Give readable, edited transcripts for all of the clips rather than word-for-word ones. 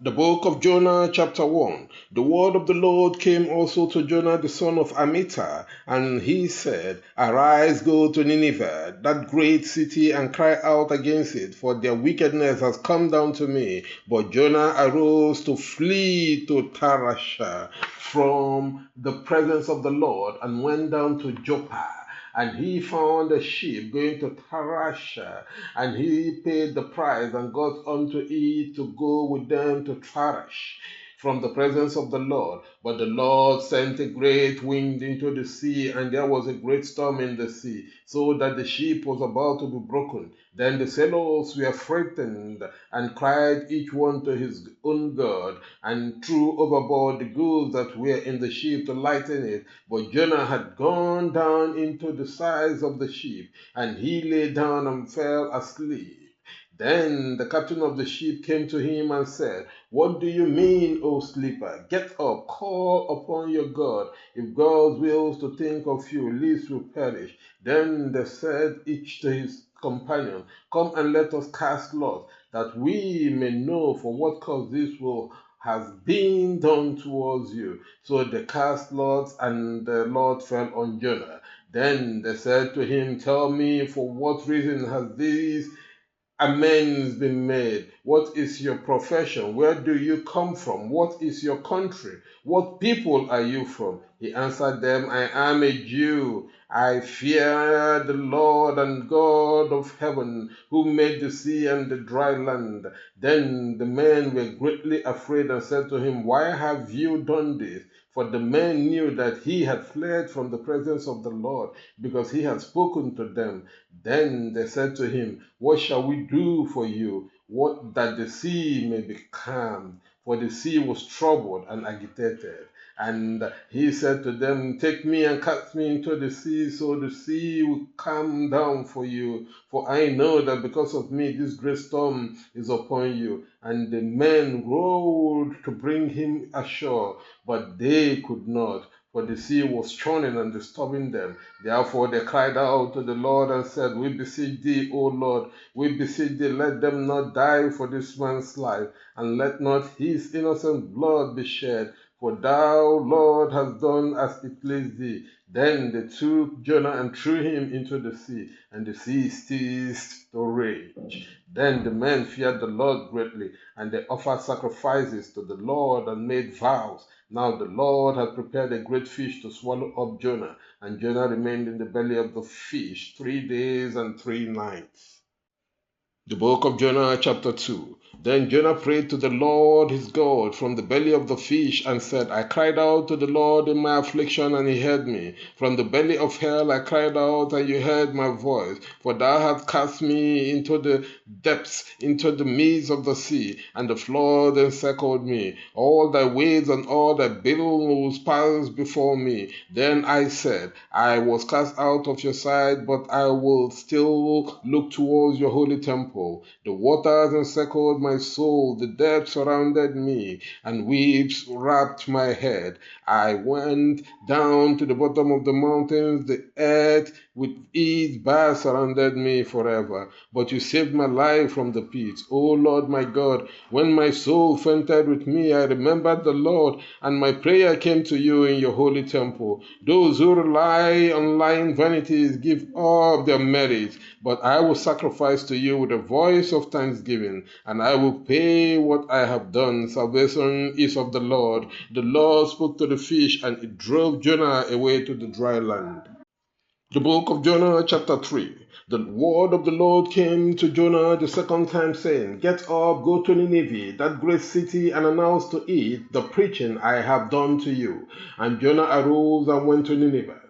The book of Jonah, chapter 1. The word of the Lord came also to Jonah the son of Amittai, and he said, Arise, go to Nineveh, that great city, and cry out against it, for their wickedness has come down to me. But Jonah arose to flee to Tarshish from the presence of the Lord, and went down to Joppa. And he found a ship going to Tarshish, and he paid the price and got unto it to go with them to Tarshish from the presence of the Lord. But the Lord sent a great wind into the sea, and there was a great storm in the sea, so that the ship was about to be broken. Then the sailors were frightened, and cried each one to his own God, and threw overboard the goods that were in the ship to lighten it. But Jonah had gone down into the sides of the ship, and he lay down and fell asleep. Then the captain of the ship came to him and said, What do you mean, O sleeper? Get up, call upon your God, if God wills to think of you, lest you perish. Then they said each to his companion, Come and let us cast lots, that we may know for what cause this will has been done towards you. So they cast lots, and the lot fell on Jonah. Then they said to him, Tell me, for what reason has this amends been made? What is your profession? Where do you come from? What is your country? What people are you from? He answered them, I am a Jew. I fear the Lord and God of heaven, who made the sea and the dry land. Then the men were greatly afraid and said to him, Why have you done this? For the men knew that he had fled from the presence of the Lord, because he had spoken to them. Then they said to him, What shall we do for you? What that the sea may be calmed? For the sea was troubled and agitated. And he said to them, Take me and cast me into the sea, so the sea will calm down for you. For I know that because of me this great storm is upon you. And the men rowed to bring him ashore, but they could not, for the sea was churning and disturbing them. Therefore they cried out to the Lord and said, We beseech thee, O Lord, we beseech thee, let them not die for this man's life, and let not his innocent blood be shed. For thou, Lord, hast done as it pleased thee. Then they took Jonah and threw him into the sea, and the sea ceased to rage. Then the men feared the Lord greatly, and they offered sacrifices to the Lord and made vows. Now the Lord had prepared a great fish to swallow up Jonah, and Jonah remained in the belly of the fish 3 days and 3 nights. The book of Jonah, chapter 2. Then Jonah prayed to the Lord his God from the belly of the fish and said, I cried out to the Lord in my affliction, and he heard me. From the belly of hell I cried out, and you heard my voice. For thou hast cast me into the depths, into the midst of the sea, and the flood encircled me. All thy waves and all thy billows passed before me. Then I said, I was cast out of your sight, but I will still look towards your holy temple. The waters encircled my soul, the depths surrounded me, and waves wrapped my head. I went down to the bottom of the mountains, the earth with its bars surrounded me forever. But you saved my life from the pit. O Lord my God, when my soul fainted with me, I remembered the Lord, and my prayer came to you in your holy temple. Those who rely on lying vanities give up their merits, but I will sacrifice to you with a voice of thanksgiving, and I will pay what I have done. Salvation is of the Lord. The Lord spoke to the fish, and it drove Jonah away to the dry land. The book of Jonah, chapter 3. The word of the Lord came to Jonah the second time, saying, Get up, go to Nineveh, that great city, and announce to it the preaching I have done to you. And Jonah arose and went to Nineveh.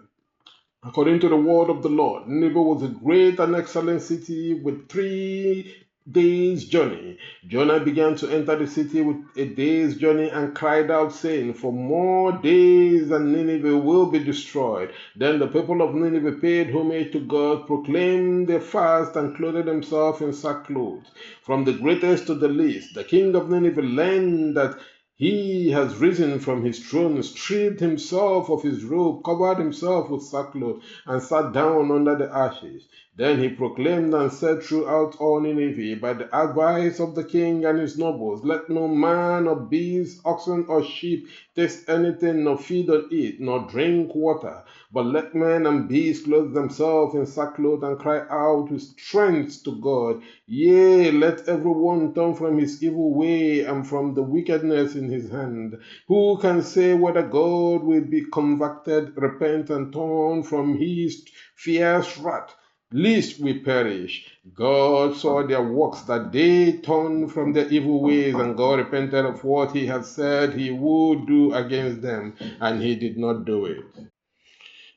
According to the word of the Lord, Nineveh was a great and excellent city with 3 days' journey. Jonah began to enter the city with a day's journey and cried out, saying, For more days and Nineveh will be destroyed. Then the people of Nineveh paid homage to God, proclaimed their fast, and clothed themselves in sackcloth. From the greatest to the least, the king of Nineveh learned that he has risen from his throne, stripped himself of his robe, covered himself with sackcloth, and sat down under the ashes. Then he proclaimed and said throughout all Nineveh, by the advice of the king and his nobles, let no man or beast, oxen or sheep taste anything, nor feed on it, nor drink water. But let men and beasts clothe themselves in sackcloth and cry out with strength to God. Yea, let every one turn from his evil way and from the wickedness in his hand. Who can say whether God will be convicted, repent, and turn from his fierce wrath, lest we perish? God saw their works, that they turned from their evil ways, and God repented of what he had said he would do against them, and he did not do it.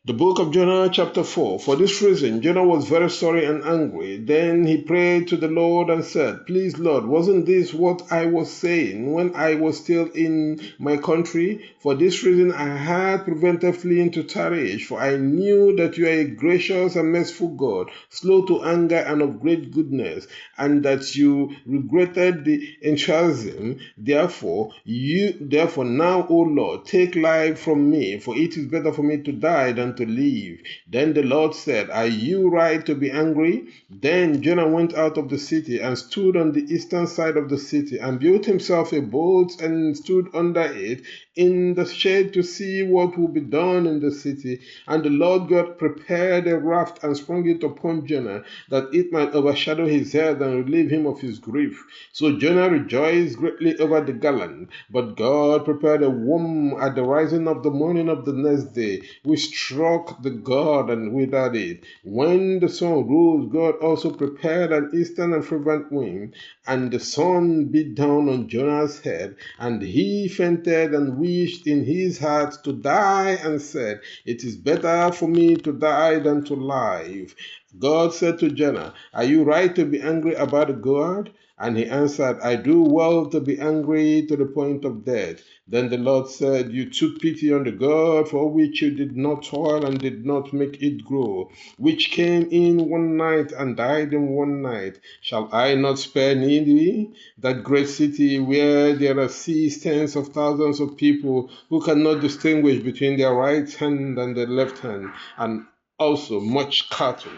The book of Jonah, chapter 4. For this reason, Jonah was very sorry and angry. Then he prayed to the Lord and said, Please, Lord, wasn't this what I was saying when I was still in my country? For this reason, I had prevented fleeing to Tarshish, for I knew that you are a gracious and merciful God, slow to anger and of great goodness, and that you regretted the enthusiasm. Therefore now, O Lord, take life from me, for it is better for me to die than to live. Then the Lord said, Are you right to be angry? Then Jonah went out of the city and stood on the eastern side of the city and built himself a boat and stood under it in the shade to see what would be done in the city. And the Lord God prepared a raft and sprung it upon Jonah, that it might overshadow his head and relieve him of his grief. So Jonah rejoiced greatly over the gallant. But God prepared a worm at the rising of the morning of the next day, which struck the gourd and withered it. When the sun rose, God also prepared an eastern and fervent wind, and the sun beat down on Jonah's head, and he fainted and wished in his heart to die, and said, It is better for me to die than to live. God said to Jonah, Are you right to be angry about a gourd? And he answered, I do well to be angry to the point of death. Then the Lord said, You took pity on the gourd for which you did not toil and did not make it grow, which came in one night and died in one night. Shall I not spare Nineveh, that great city where there are tens of thousands of people who cannot distinguish between their right hand and their left hand, and also much cattle?